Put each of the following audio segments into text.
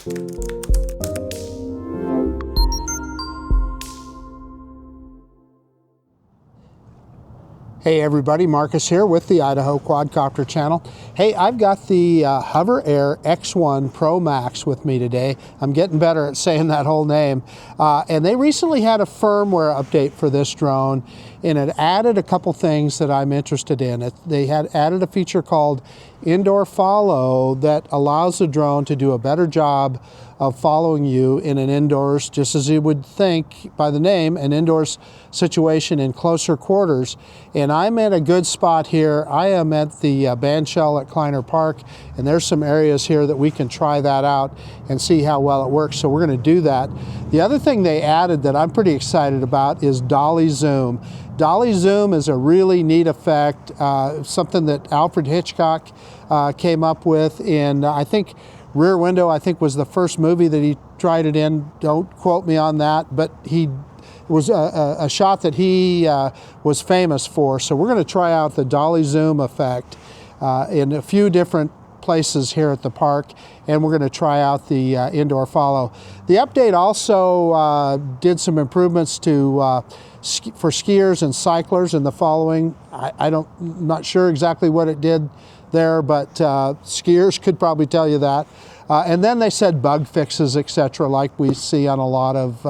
Hey everybody, Marcus here with the Idaho Quadcopter channel. Hey, I've got the HOVERAir X1 PROMAX with me today. I'm getting better at saying that whole name. And they recently had a firmware update for this drone, and it added a couple things that I'm interested in. They had added a feature called Indoor Follow that allows the drone to do a better job of following you in an indoors, just as you would think by the name, an indoors situation in closer quarters. And I'm at a good spot here. I am at the bandshell at Kleiner Park, and there's some areas here that we can try that out and see how well it works. So we're going to do that. The other thing they added that I'm pretty excited about is Dolly Zoom. Dolly Zoom is a really neat effect, something that Alfred Hitchcock came up with in, I think, Rear Window, I think, was the first movie that he tried it in. Don't quote me on that, but it was a shot that he was famous for. So we're going to try out the Dolly Zoom effect in a few different places here at the park, and we're going to try out the Indoor Follow. The update also did some improvements to for skiers and cyclers and the following. I'm not sure exactly what it did there, but skiers could probably tell you that. And then they said bug fixes, etc., like we see on a lot of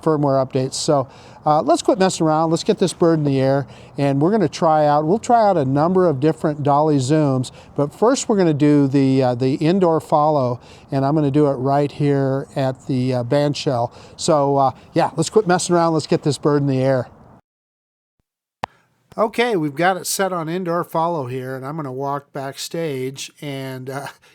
firmware updates. So let's quit messing around. Let's get this bird in the air, and we're going to we'll try out a number of different Dolly Zooms. But first we're going to do the Indoor Follow, and I'm going to do it right here at the bandshell. So yeah, let's quit messing around. Let's get this bird in the air. Okay, we've got it set on Indoor Follow here, and I'm going to walk backstage, and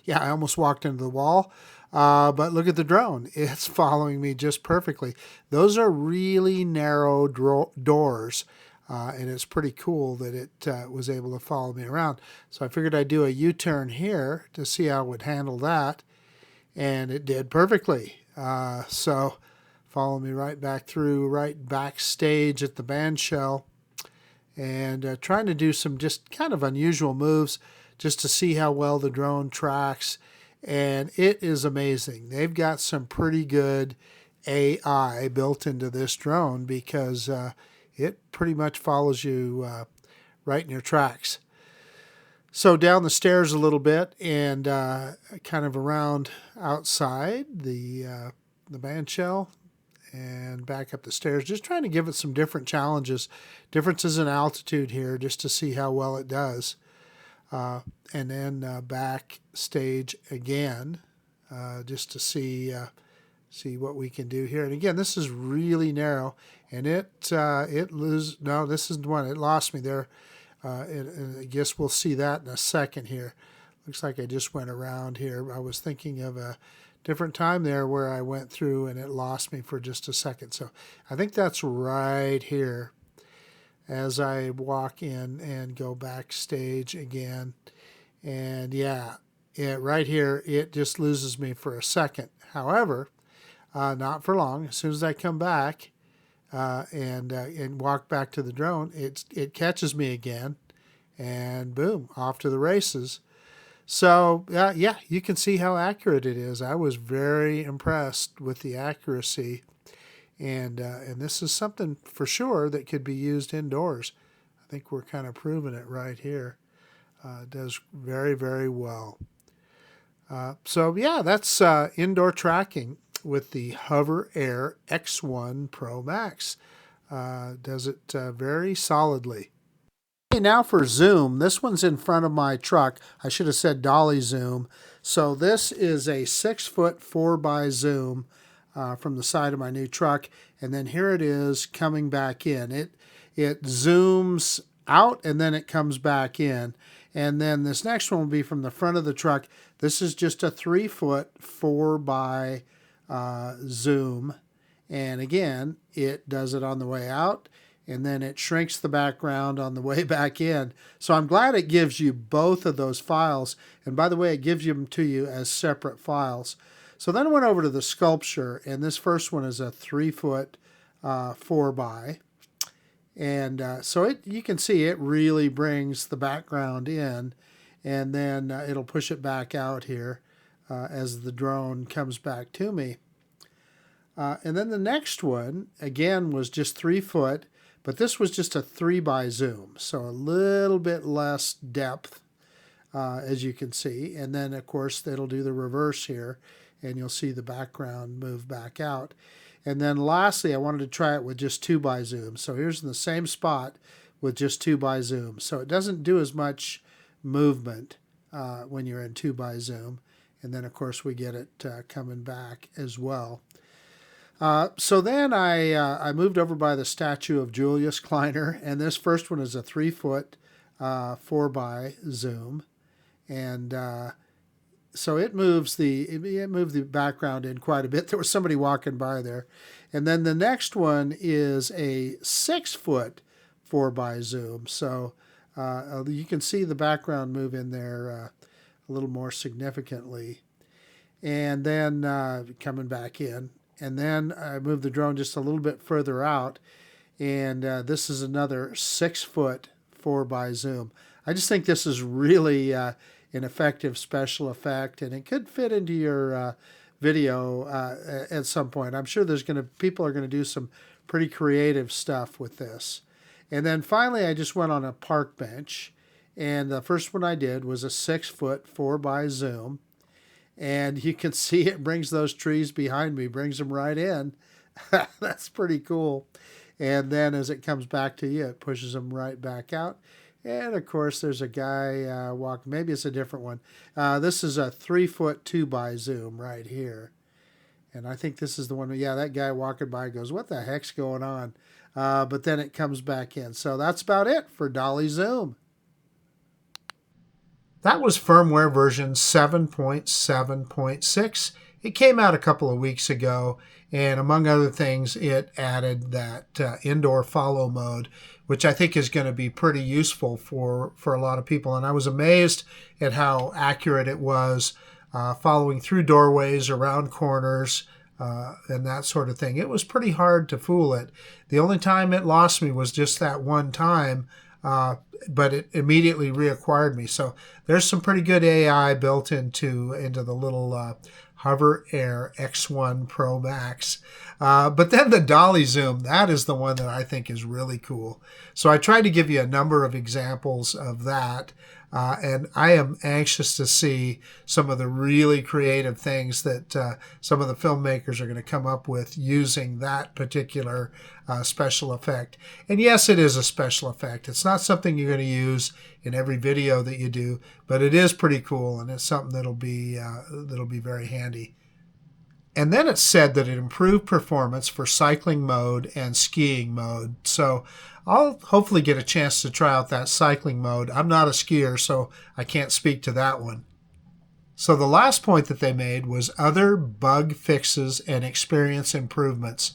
yeah, I almost walked into the wall, but look at the drone. It's following me just perfectly. Those are really narrow doors, and it's pretty cool that it was able to follow me around. So I figured I'd do a U-turn here to see how it would handle that, and it did perfectly. So follow me right back through, right backstage at the bandshell, and trying to do some just kind of unusual moves just to see how well the drone tracks. And it is amazing. They've got some pretty good AI built into this drone because it pretty much follows you right in your tracks. So down the stairs a little bit, and kind of around outside the bandshell, and back up the stairs, just trying to give it some different challenges, differences in altitude here, just to see how well it does. And then backstage again, just to see what we can do here. And again, this is really narrow, and this is one. It lost me there, and I guess we'll see that in a second here. Looks like I just went around here. I was thinking of a different time there where I went through and it lost me for just a second. So I think that's right here as I walk in and go backstage again. And yeah, right here, it just loses me for a second. However, not for long. As soon as I come back and walk back to the drone, it catches me again, and boom, off to the races. So yeah, you can see how accurate it is. I was very impressed with the accuracy, and this is something for sure that could be used indoors. I think we're kind of proving it right here. It does very, very well. So yeah, that's indoor tracking with the HOVERAir X1 PROMAX. Does it very solidly. Okay, now for zoom. This one's in front of my truck. I should have said Dolly Zoom. So this is a 6-foot 4x zoom from the side of my new truck, and then here it is coming back in. It zooms out and then it comes back in. And then this next one will be from the front of the truck. This is just a 3-foot 4x zoom, and again, it does it on the way out, and then it shrinks the background on the way back in. So I'm glad it gives you both of those files. And by the way, it gives them to you as separate files. So then I went over to the sculpture, and this first one is a 3-foot 4x. And so you can see it really brings the background in, and then it'll push it back out here as the drone comes back to me. And then the next one, again, was just 3 foot, but this was just a 3x zoom, so a little bit less depth, as you can see. And then, of course, it'll do the reverse here, and you'll see the background move back out. And then lastly, I wanted to try it with just 2x zoom. So here's in the same spot with just 2x zoom. So it doesn't do as much movement when you're in 2x zoom. And then, of course, we get it coming back as well. So then I moved over by the statue of Julius Kleiner, and this first one is a 3 foot 4x zoom, and so it moved the background in quite a bit. There was somebody walking by there, and then the next one is a 6 foot 4x zoom, so you can see the background move in there a little more significantly, and then coming back in. And then I moved the drone just a little bit further out, and this is another 6 foot 4x zoom. I just think this is really an effective special effect, and it could fit into your video at some point. I'm sure people are gonna do some pretty creative stuff with this. And then finally, I just went on a park bench, and the first one I did was a 6 foot 4x zoom. And you can see it brings those trees behind me, brings them right in. That's pretty cool. And then as it comes back to you, it pushes them right back out. And of course, there's a guy walking. Maybe it's a different one. This is a 3 foot 2x zoom right here. And I think this is the one. Yeah, that guy walking by goes, "What the heck's going on?" But then it comes back in. So that's about it for Dolly Zoom. That was firmware version 7.7.6. It came out a couple of weeks ago, and among other things, it added that indoor follow mode, which I think is going to be pretty useful for a lot of people. And I was amazed at how accurate it was, following through doorways, around corners, and that sort of thing. It was pretty hard to fool it. The only time it lost me was just that one time, but it immediately reacquired me. So there's some pretty good AI built into the little HOVERAir X1 PROMAX. But then the Dolly Zoom, that is the one that I think is really cool. So I tried to give you a number of examples of that. And I am anxious to see some of the really creative things that some of the filmmakers are going to come up with using that particular special effect. And yes, it is a special effect. It's not something you're going to use in every video that you do, but it is pretty cool, and it's something that'll be very handy. And then it said that it improved performance for cycling mode and skiing mode. So I'll hopefully get a chance to try out that cycling mode. I'm not a skier, so I can't speak to that one. So the last point that they made was other bug fixes and experience improvements.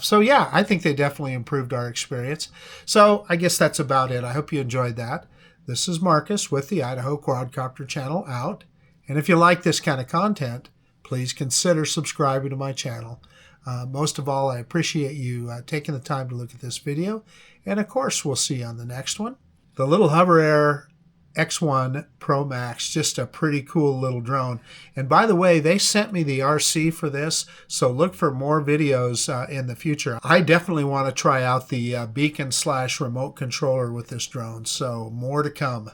So yeah, I think they definitely improved our experience. So I guess that's about it. I hope you enjoyed that. This is Marcus with the Idaho Quadcopter channel out. And if you like this kind of content, please consider subscribing to my channel. Most of all, I appreciate you taking the time to look at this video. And of course, we'll see you on the next one. The little HOVERAir X1 PROMAX, just a pretty cool little drone. And by the way, they sent me the RC for this, so look for more videos in the future. I definitely want to try out the beacon/remote controller with this drone, so more to come.